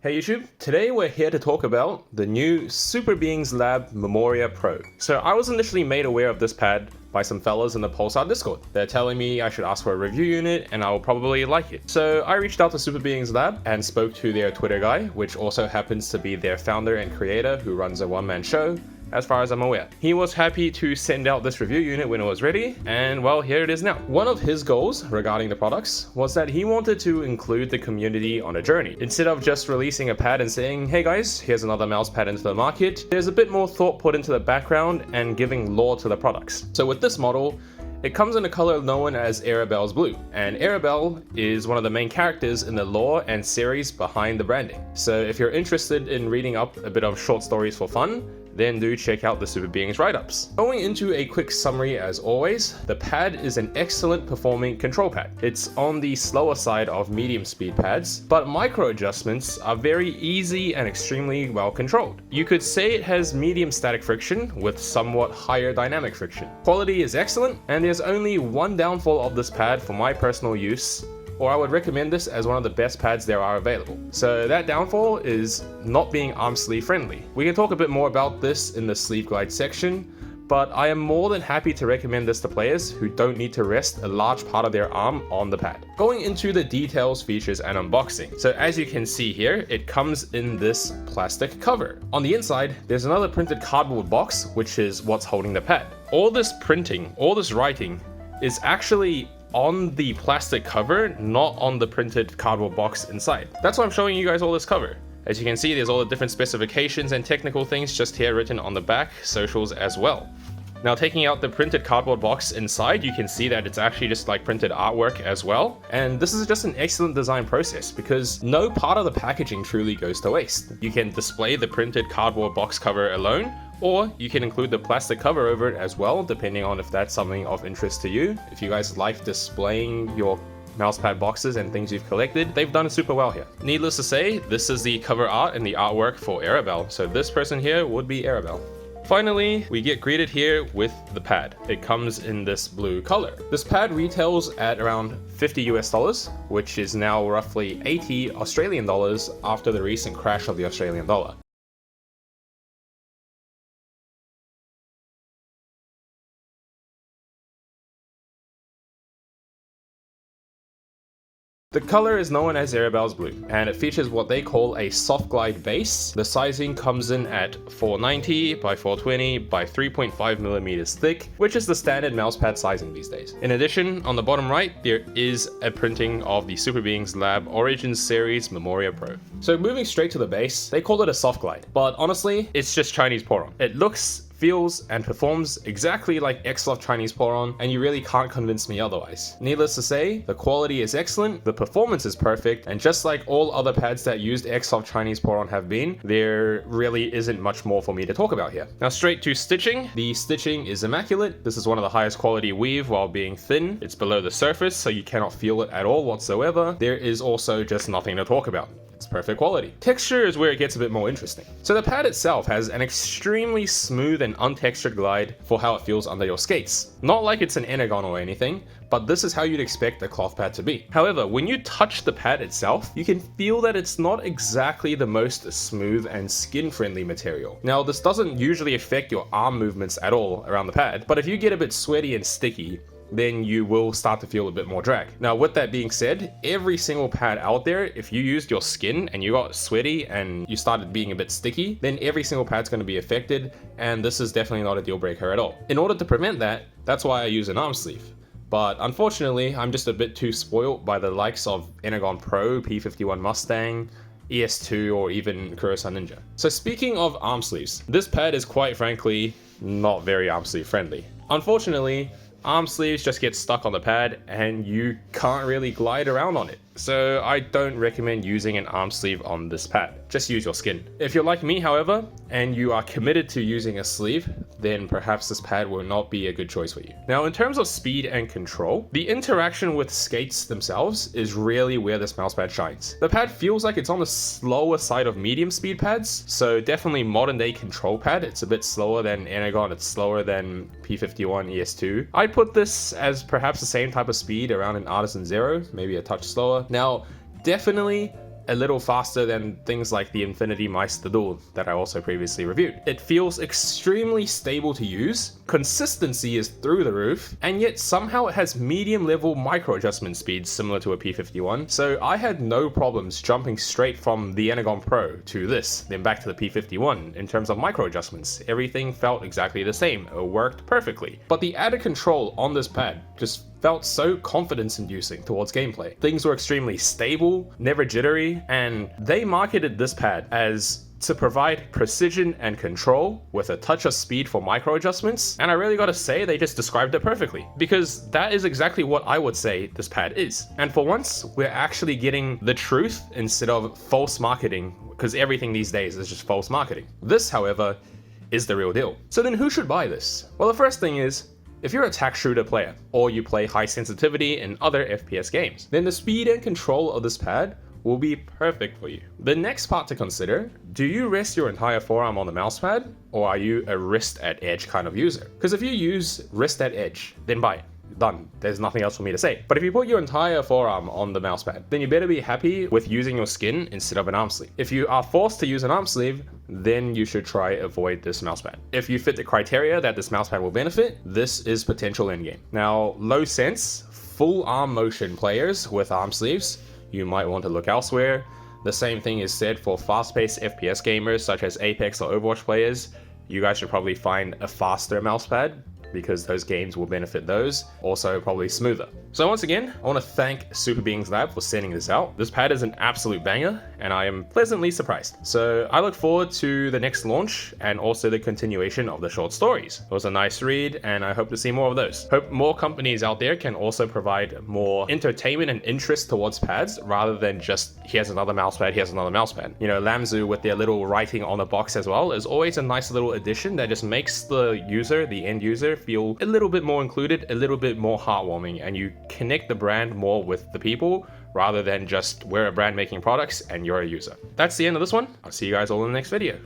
Hey YouTube, today we're here to talk about the new Superbeings Lab Memoria Pro. So I was initially made aware of this pad by some fellas in the Pulsar Discord. They're telling me I should ask for a review unit and I will probably like it. So I reached out to Superbeings Lab and spoke to their Twitter guy, which also happens to be their founder and creator who runs a one-man show, as far as I'm aware. He was happy to send out this review unit when it was ready, and well, here it is now. One of his goals regarding the products was that he wanted to include the community on a journey. Instead of just releasing a pad and saying, hey guys, here's another mouse pad into the market, there's a bit more thought put into the background and giving lore to the products. So with this model, it comes in a color known as Arabelle's Blue, and Arabelle is one of the main characters in the lore and series behind the branding. So if you're interested in reading up a bit of short stories for fun, then do check out the Superbeings write-ups. Going into a quick summary as always, the pad is an excellent performing control pad. It's on the slower side of medium speed pads, but micro adjustments are very easy and extremely well controlled. You could say it has medium static friction with somewhat higher dynamic friction. Quality is excellent, and there's only one downfall of this pad for my personal use, or I would recommend this as one of the best pads there are available. So that downfall is not being arm sleeve friendly. We can talk a bit more about this in the sleeve glide section, but I am more than happy to recommend this to players who don't need to rest a large part of their arm on the pad. Going into the details, features, and unboxing. So as you can see here, it comes in this plastic cover. On the inside, there's another printed cardboard box, which is what's holding the pad. All this printing, all this writing is actually on the plastic cover, not on the printed cardboard box inside. That's why I'm showing you guys all this cover. As you can see, there's all the different specifications and technical things just here written on the back, socials as well. Now taking out the printed cardboard box inside, you can see that it's actually just like printed artwork as well. And this is just an excellent design process because no part of the packaging truly goes to waste. You can display the printed cardboard box cover alone, or you can include the plastic cover over it as well, depending on if that's something of interest to you. If you guys like displaying your mousepad boxes and things you've collected, they've done it super well here. Needless to say, this is the cover art and the artwork for Arabelle, so this person here would be Arabelle. Finally, we get greeted here with the pad. It comes in this blue color. This pad retails at around $50 US, which is now roughly 80 Australian dollars after the recent crash of the Australian dollar. The color is known as Arabelle's Blue, and it features what they call a soft glide base. The sizing comes in at 490 by 420 by 3.5 millimeters thick, which is the standard mousepad sizing these days. In addition, on the bottom right, there is a printing of the Superbeings Lab Origins Series Memoria Pro. So moving straight to the base, they call it a soft glide, but honestly, it's just Chinese pour-on. It looks, feels, and performs exactly like X-Love Chinese pour-on, and you really can't convince me otherwise. Needless to say, the quality is excellent, the performance is perfect, and just like all other pads that used X-Love Chinese pour-on have been, there really isn't much more for me to talk about here. Now straight to stitching. The stitching is immaculate. This is one of the highest quality weave while being thin. It's below the surface, so you cannot feel it at all whatsoever. There is also just nothing to talk about. It's perfect quality. Texture is where it gets a bit more interesting. So the pad itself has an extremely smooth and untextured glide for how it feels under your skates. Not like it's an Energon or anything, but this is how you'd expect a cloth pad to be. However, when you touch the pad itself, you can feel that it's not exactly the most smooth and skin-friendly material. Now, this doesn't usually affect your arm movements at all around the pad, but if you get a bit sweaty and sticky, then you will start to feel a bit more drag. Now, with that being said, every single pad out there, if you used your skin and you got sweaty and you started being a bit sticky, then every single pad's going to be affected, and this is definitely not a deal breaker at all. In order to prevent that, that's why I use an arm sleeve. But unfortunately, I'm just a bit too spoiled by the likes of Energon Pro, P51 Mustang, ES2, or even Kurosa Ninja. So speaking of arm sleeves, this pad is quite frankly not very arm sleeve friendly. Unfortunately, arm sleeves just get stuck on the pad and you can't really glide around on it. So I don't recommend using an arm sleeve on this pad. Just use your skin. If you're like me, however, and you are committed to using a sleeve, then perhaps this pad will not be a good choice for you. Now, in terms of speed and control, the interaction with skates themselves is really where this mousepad shines. The pad feels like it's on the slower side of medium speed pads, so definitely modern day control pad. It's a bit slower than Energon, it's slower than P51 ES2. I'd put this as perhaps the same type of speed around an Artisan Zero, maybe a touch slower. Now, definitely a little faster than things like the Infinity Mice the Dual that I also previously reviewed. It feels extremely stable to use, consistency is through the roof, and yet somehow it has medium level micro adjustment speeds similar to a P51, so I had no problems jumping straight from the Energon Pro to this, then back to the P51 in terms of micro adjustments. Everything felt exactly the same, it worked perfectly. But the added control on this pad just felt so confidence-inducing towards gameplay. Things were extremely stable, never jittery, and they marketed this pad as to provide precision and control with a touch of speed for micro adjustments, and I really gotta say they just described it perfectly, because that is exactly what I would say this pad is. And for once, we're actually getting the truth instead of false marketing, because everything these days is just false marketing. This, however, is the real deal. So then who should buy this? Well, the first thing is, if you're a tac shooter player, or you play high sensitivity in other FPS games, then the speed and control of this pad will be perfect for you. The next part to consider, do you rest your entire forearm on the mousepad, or are you a wrist at edge kind of user? Because if you use wrist at edge, then buy it. Done. There's nothing else for me to say. But if you put your entire forearm on the mousepad, then you better be happy with using your skin instead of an arm sleeve. If you are forced to use an arm sleeve, then you should try avoid this mousepad. If you fit the criteria that this mousepad will benefit, this is potential endgame. Now, low sense, full arm motion players with arm sleeves, you might want to look elsewhere. The same thing is said for fast-paced FPS gamers such as Apex or Overwatch players. You guys should probably find a faster mousepad, because those games will benefit those, also probably smoother. So once again, I want to thank Superbeings Lab for sending this out. This pad is an absolute banger, and I am pleasantly surprised. So I look forward to the next launch, and also the continuation of the short stories. It was a nice read, and I hope to see more of those. Hope more companies out there can also provide more entertainment and interest towards pads, rather than just, here's another mousepad, here's another mousepad. You know, Lamzu with their little writing on the box as well is always a nice little addition that just makes the user, the end user, feel a little bit more included, a little bit more heartwarming, and you connect the brand more with the people rather than just we're a brand making products and you're a user. That's the end of this one. I'll see you guys all in the next video.